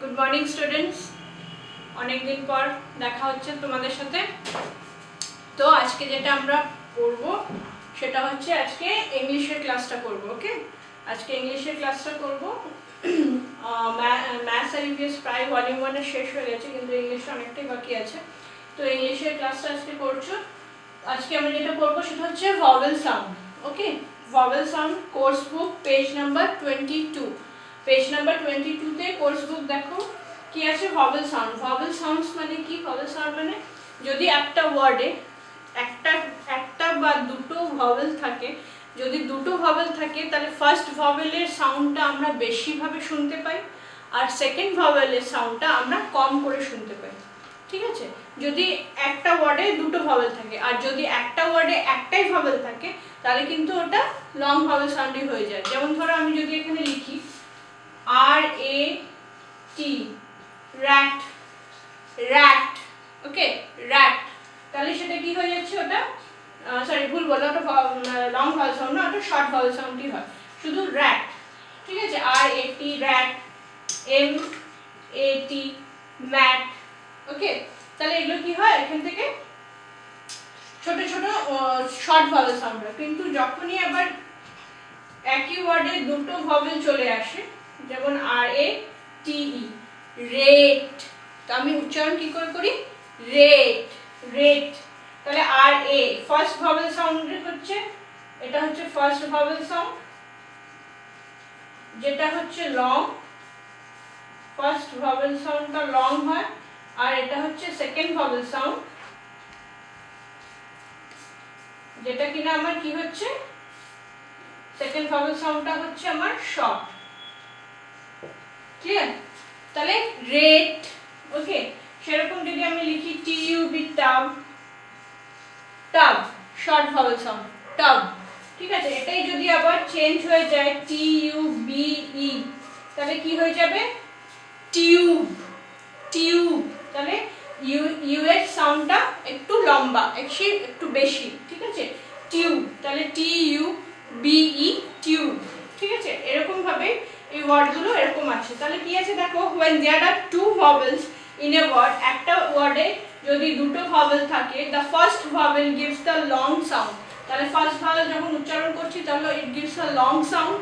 Good morning students, অনেকদিন পর দেখা হচ্ছে তোমাদের সাথে। তো আজকে যেটা আমরা পড়বো সেটা হচ্ছে আজকে ইংলিশের ক্লাসটা করব। ওকে, আজকে ইংলিশের ক্লাসটা করব। ম্যাথস আর ইভিএস প্রায় ভলিউম 1 শেষ হয়ে গেছে, কিন্তু ইংলিশে অনেকটাই বাকি আছে। তো ইংলিশের ক্লাসটা আজকে করছো। আজকে আমরা যেটা পড়বো সেটা হচ্ছে vowel sound. Okay, vowel sound course book page number 22। Page number 22 তে কোর্স বুক দেখো কি আছে, ভাওয়েল সাউন্ড। ভাওয়েল সাউন্ডস মানে কি? ভাওয়েল সাউন্ড মানে যদি একটা ওয়ার্ডে একটা বা দুটো ভাওয়েল থাকে, যদি দুটো ভাওয়েল থাকে তাহলে ফার্স্ট ভাওয়েলের সাউন্ডটা আমরা বেশিভাবে শুনতে পাই, আর সেকেন্ড ভাওয়েলের সাউন্ডটা আমরা কম করে শুনতে পাই। ঠিক আছে, যদি একটা ওয়ার্ডে দুটো ভাওয়েল থাকে, আর যদি একটা ওয়ার্ডে একটাই ভাওয়েল থাকে তাহলে কিন্তু ওটা লং ভাওয়েল সাউন্ডই হয়ে যায়। যেমন ধরো আমি যদি এখানে লিখি RAT, র্যাট, র্যাট। ওকে, র্যাট, তাহলে সেটা কি হয়ে যাচ্ছে? ওটা সরি, ভুল বললাম, ওটা লং ভাওয়েল সাউন্ড না, ওটা শর্ট ভাওয়েল সাউন্ডই হয়, শুধু র্যাট। ঠিক আছে, RAT, র্যাট, MAT, ম্যাট। ওকে, তাহলে এগুলো কি হয়? এখান থেকে ছোট ছোট শর্ট ভাওয়েল সাউন্ড হয়। কিন্তু যখনই আবার একই ওয়ার্ডে দুটো ভাওয়েল চলে আসে, যেমন RATE, রেট, তো আমি উচ্চারণ কি করে করি? Rate, rate. তাহলে RA ফার্স্ট ভাওয়েল সাউন্ড হচ্ছে, এটা হচ্ছে ফার্স্ট ভাওয়েল সাউন্ড, যেটা হচ্ছে লং। ফার্স্ট ভাওয়েল সাউন্ডটা লং হয়, আর এটা হচ্ছে সেকেন্ড ভাওয়েল সাউন্ড, যেটা কিনা আমার কি হচ্ছে, সেকেন্ড ভাওয়েল সাউন্ডটা হচ্ছে আমার শর্ট। ক্লিয়ার? তাহলে রেট। ওকে, সেরকম যদি আমি লিখি TUB, tub, tub, short vowel sound, tub. ঠিক আছে, এটাই যদি আবার চেঞ্জ হয়ে যায় TUBE, তাহলে কি হয়ে যাবে? Tube, tube. তাহলে ইউ এর সাউন্ডটা একটু লম্বা, একটু বেশি। ঠিক আছে, টিউব, তাহলে TUBE, টিউব। ঠিক আছে, এরকম ভাবে এই ওয়ার্ডগুলো এরকম আছে। তাহলে কি আছে দেখো, when there are two vowels in a word, একটা ওয়ার্ডে যদি দুটো ভাওয়েল থাকে, the first vowel gives the long sound, তাহলে ফার্স্ট ভাওয়েল যখন উচ্চারণ করছি তাহলে it gives a long sound,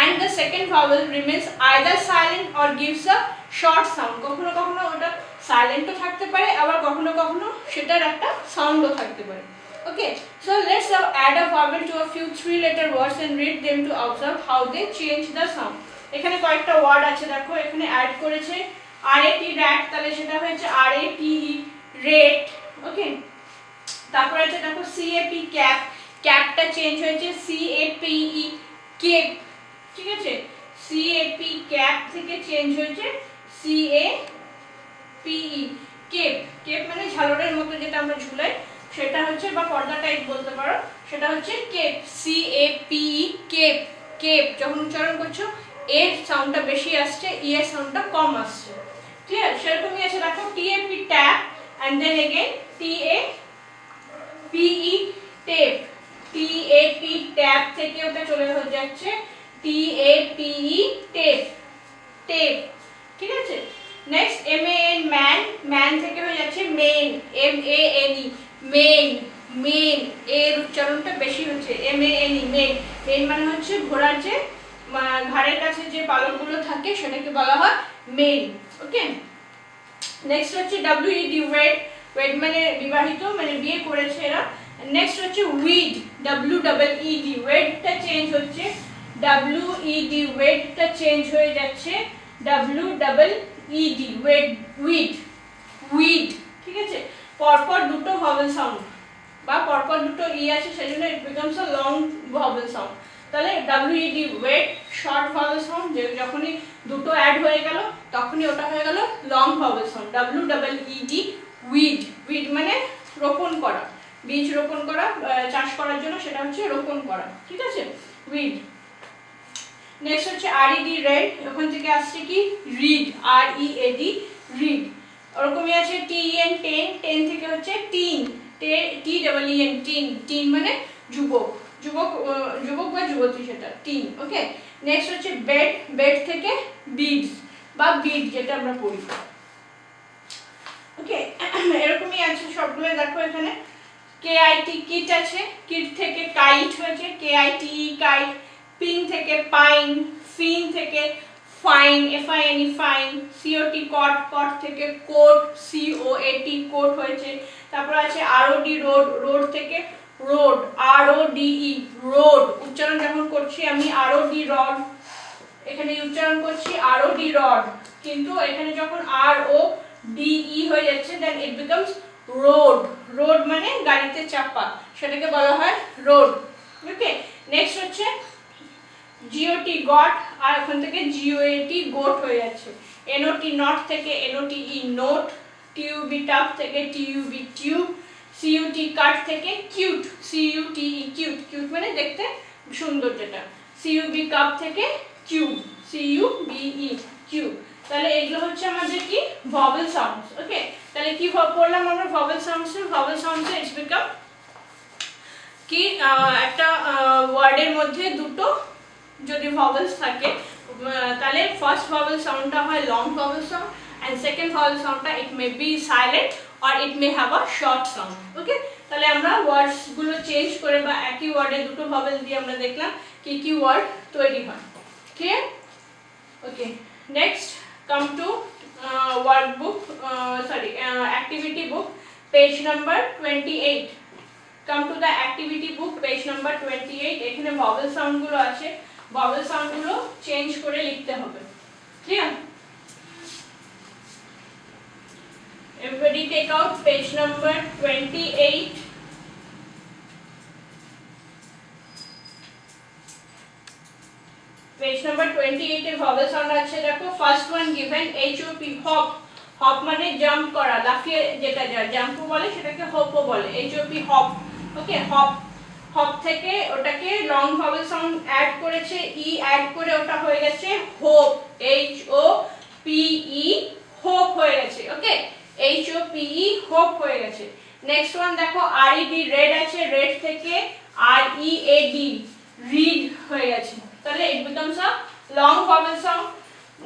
and the second vowel remains either silent or gives a short sound. কখনো কখনো ওটা সাইলেন্টও থাকতে পারে, আবার কখনো কখনো সেটার একটা সাউন্ডও থাকতে পারে। Okay, so let's now add a vowel to a few three-letter words and read them to observe how they change the sound. এখানে কয়েকটা ওয়ার্ড আছে দেখো, এখানে অ্যাড করেছে RAT, র্যাট, তাহলে সেটা হয়েছে RATE, রেট। ওকে, তারপর আছে দেখো CAP, ক্যাপ, ক্যাপটা চেঞ্জ হয়েছে CAPE, কেপ। ঠিক আছে, CAP, ক্যাপ থেকে চেঞ্জ হয়েছে CAPE, কেপ। কেপ মানে ঝালরের মতো যেটা আমরা ঝুলাই, সেটা হচ্ছে, বা পর্দা টাইপ বলতে পারো, সেটা হচ্ছে কেপ, CAPE, কেপ। কেপ যখন উচ্চারণ করছো এর সাউন্ডটা বেশি আসছে, ই এর সাউন্ডটা কম আসছে। ক্লিয়ার? সেরকমই আছে দেখো TAP, tap, and then again TAPE, tape. TAP, tap থেকে ওটা চলে হয়ে যাচ্ছে TAPE, টেপ, টেপ। ঠিক আছে, নেক্সট MAN, ম্যান, ম্যান থেকে হয়ে যাচ্ছে মেন, MANE, মেন, মেন। এর উচ্চারণটা বেশি হচ্ছে MANE, মেন। মেন মানে হচ্ছে ঘোড়ার যে ঘাড়ের কাছে যে পালকগুলো থাকে সেটাকে বলা হয় মেন। ওকে, নেক্সট হচ্ছে WED, ওয়েড, ওয়েড মানে বিবাহিত, মানে বিয়ে করেছে এরা। নেক্সট হচ্ছে উইড, WEED, ওয়েডটা চেঞ্জ হচ্ছে WED, ওয়েডটা চেঞ্জ হয়ে যাচ্ছে WEED, ওয়েড, উইড, উইড। ঠিক আছে, পরপর দুটো ভাওয়েল সাউন্ড বা পরপর দুটো ই আছে, সেজন্য it becomes a long vowel sound. তাহলে WED, ওয়েড, শর্ট ভাওয়েল সাউন্ড, যখনই দুটো অ্যাড হয়ে গেল তখনই ওটা হয়ে গেল long vowel sound, WEED, weed. Weed মানে রোপণ করা, বীজ রোপণ করা, চাষ করার জন্য, সেটা হচ্ছে রোপণ করা। ঠিক আছে, উইড। নেক্সট হচ্ছে RED, রেড, ওখান থেকে আসছে কি রিড, READ, রিড। ওরকমই আছে TEN, টেন, টেন থেকে হচ্ছে টিন, TEEN, টিন, টিন মানে যুবক, যুবক, যুবক বা যুবতী, সেটা টিন। ওকে, নেক্সট হচ্ছে বেড, বেড থেকে বিডস বা বিট যেটা আমরা পড়ি। ওকে, এরকমই আছে সবগুলো। দেখো এখানে কেআইটি কিট আছে, কিট থেকে কাইট হয়েছে, কেআইটি কাইট। পিন থেকে পাইন, ফিন থেকে ফাইন, এফআইএনই ফাইন। সিওটি কট, কট থেকে কোট, সিওএটি কোট হয়েছে। তারপর আছে আরওডি রোড, রোড থেকে রোড, আরওডিই রোড। উচ্চারণ যখন করছি আমি আরওডি রড, এখানে উচ্চারণ করছি আরওডি রড, কিন্তু এখানে যখন আরওডিই হয়ে যাচ্ছে দেন ইট বিকামস রোড। রোড মানে গাড়িতে চাপা, সেটাকে বলা হয় রোড। ওকে, নেক্সট হচ্ছে জিওটি গট, আর এখন থেকে জিওএটি গোট হয়ে যাচ্ছে। এনওটি নট থেকে এনওটিই নোট, টিউবি টাপ থেকে টিউবি টিউব, সিইউটি কাট থেকে কিউট, সিইউটিই কিউট, কিউট মানে দেখতে সুন্দর যেটা। সিইউবি কাপ থেকে কিউব, সিইউবিই কিউব। তাহলে এগুলো হচ্ছে আমাদের কি ভয়েল সাউন্ডস। ওকে, তাহলে কি পড়লাম আমরা ভয়েল সাউন্ডস? ভয়েল সাউন্ডসে ইটস বিকাম কি একটা ওয়ার্ডের মধ্যে দুটো যদি ভয়েলস থাকে তাহলে ফার্স্ট ভয়েল সাউন্ডটা হয় long vowel sound, and second vowel সাউন্ডটা it may be silent or it may have a short sound. Okay, তাহলে আমরা ওয়ার্ডস গুলো চেঞ্জ করে বা একই ওয়ার্ডে দুটো ভয়েল দিয়ে আমরা দেখলাম কি কি ওয়ার্ড তৈরি হয়। Clear? Okay, next come to workbook, activity book, page number 28. Come to the activity book, page number 28. এখানে vowel sound গুলো আছে, vowel sound গুলো চেঞ্জ করে লিখতে হবে। Clear? Everybody take out page number 28. Page number 28 এ vowel sound আছে। দেখো first one given hop, hop, hop মানে জাম্প করা, লাফিয়ে যেটা যায়, জাম্পও বলে সেটাকে হপও বলে, hop hop। ওকে, হপ, হপ থেকে ওটাকে লং vowel সাউন্ড অ্যাড করেছে, ই অ্যাড করে ওটা হয়ে গেছে hope, H O P E hope হয়ে গেছে। Okay, H O P E hope হয়ে গেছে। নেক্সট ওয়ান দেখো আর ই ডি রেড আছে, রেড থেকে R E A D read হয়ে গেছে, তাহলে it becomes a long vowel sound.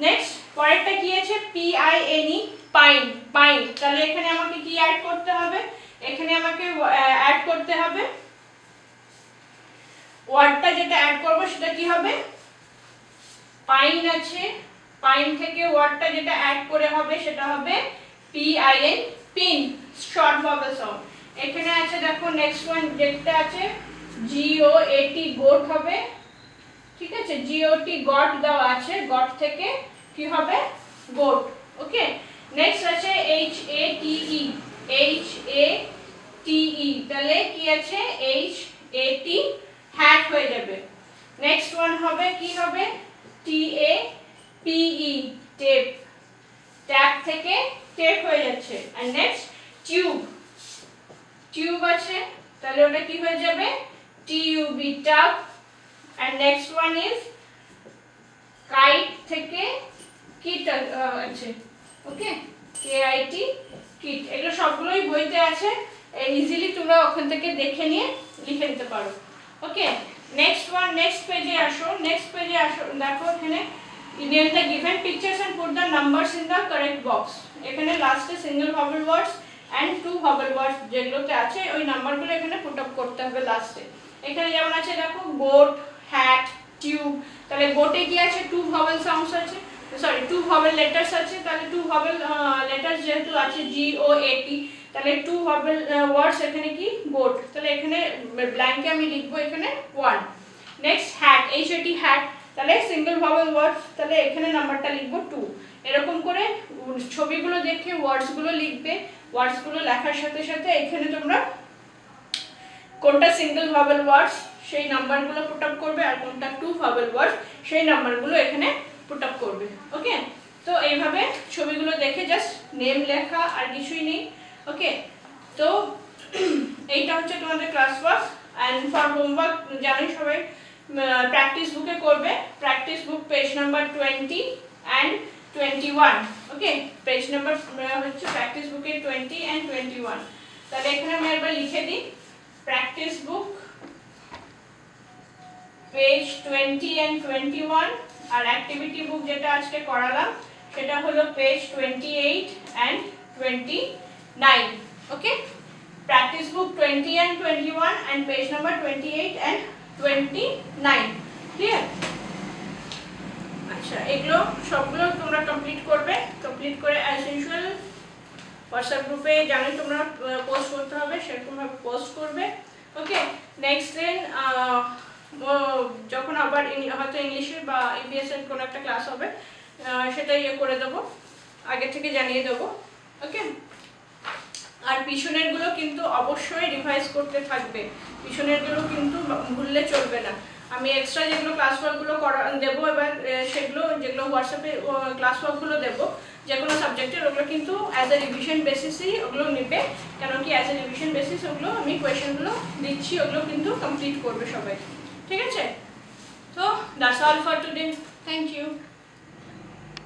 next পরেরটা কি আছে P I N E pine, pine. তাহলে এখানে আমাকে কি অ্যাড করতে হবে? এখানে আমাকে অ্যাড করতে হবে ওয়ার্ডটা যেটা অ্যাড করব সেটা কি হবে? পাইন আছে, পাইন থেকে ওয়ার্ডটা যেটা অ্যাড করে হবে সেটা হবে P I N, pin, short vowel sound। এখানে আছে দেখো নেক্সট ওয়ান যেটা আছে জি ও এ টি গোট হবে, ঠিক আছে, জিওটি গট দেওয়া আছে, গট থেকে কি হবে গোট। ওকে, নেক্সট আছে H A T E, H A T E, তাহলে কি আছে এইচ এ টি হ্যাট হয়ে যাবে। নেক্সট ওয়ান হবে কি হবে T A P E tape, tap থেকে টেপ হয়ে যাচ্ছে। আর নেক্সট টিউব, টিউব আছে তাহলে ওটা কি হয়ে যাবে টি ইউ বি টাপ। and next one is kite থেকে kit আছে। ওকে, কে আই টি কিট। এগুলো সবগুলোই বইতে আছে, ইজিলি তোমরা ওখান থেকে দেখে নিয়ে লিখে নিতে পারো। ওকে, নেক্সট ওয়ান, নেক্সট পেজে আসো, নেক্সট পেজে আসো। দেখো এখানে name the given pictures and put the numbers in the correct box. এখানে লাস্টে single vowel words and two vowel words যেগুলোতে আছে ওই নাম্বারগুলো এখানে পুট আপ করতে হবে লাস্টে। এখানে যেমন আছে দেখো গোট, হ্যাট, টিউব। তাহলে গোটে কি আছে টু vowel sounds আছে, সরি টু vowel letters আছে, তাহলে টু vowel letters যেহেতু আছে জি ও এ টি, তাহলে টু vowel words এখানে কি গোট, তাহলে এখানে ব্ল্যাঙ্কে আমি লিখবো এখানে 1। Next hat, H A T hat, তাহলে সিঙ্গেল vowel words, তাহলে এখানে নাম্বারটা লিখবো 2। এরকম করে ছবিগুলো দেখে ওয়ার্ডস গুলো লিখবে, ওয়ার্ডস গুলো লেখার সাথে সাথে এখানে তোমরা কোনটা সিঙ্গেল vowel words সেই নাম্বারগুলো পুট আপ করবে, আর কোনটা টু vowel words সেই নাম্বারগুলো এখানে পুট আপ করবে। ওকে, তো এইভাবে ছবিগুলো দেখে জাস্ট নেম লেখা আর কিছুই নেই। ওকে, তো এইটা হচ্ছে তোমাদের class work. And for homework জানোই সবাই প্র্যাকটিস বুকে করবে, practice book page number 20 and 21। Okay, page number হচ্ছে প্র্যাকটিস বুকে 20 এন্ড 21। তাহলে এখানে আমি একবার লিখে দিই প্র্যাকটিস বুক পেজ 20 এন্ড 21, আর অ্যাক্টিভিটি বুক যেটা আজকে করালাম সেটা হলো page 28 and 29. Okay, practice book 20 and 21 and page number 28 and 29. Clear? আচ্ছা, এগুলো সবগুলো তোমরা কমপ্লিট করবে। কমপ্লিট করে অ্যাজ ইউজুয়াল হোয়াটসঅ্যাপ গ্রুপে জানো তোমরা পোস্ট করতে হবে, সেরকমভাবে পোস্ট করবে। ওকে, নেক্সট দিন যখন আবার হয়তো ইংলিশের বা ইভিএস এর কোনো একটা ক্লাস হবে, সেটা করে দেবো, আগে থেকে জানিয়ে দেবো। ওকে, আর পিছনেরগুলো কিন্তু অবশ্যই রিভাইজ করতে থাকবে, পিছনেরগুলো কিন্তু ভুললে চলবে না। আমি এক্সট্রা যেগুলো ক্লাস ওয়ার্কগুলো দেবো এবার, সেগুলো যেগুলো হোয়াটসঅ্যাপে ক্লাস ওয়ার্কগুলো দেবো যে কোনো সাবজেক্টের, ওগুলো কিন্তু অ্যাজ এ রিভিশন বেসিসই ওগুলো নেবে। কেন কি অ্যাজ এ রিভিশন বেসিস ওগুলো আমি কোয়েশ্চেনগুলো দিচ্ছি, ওগুলো কিন্তু কমপ্লিট করবে সবাই। ঠিক আছে? তো that's all for today. Thank you.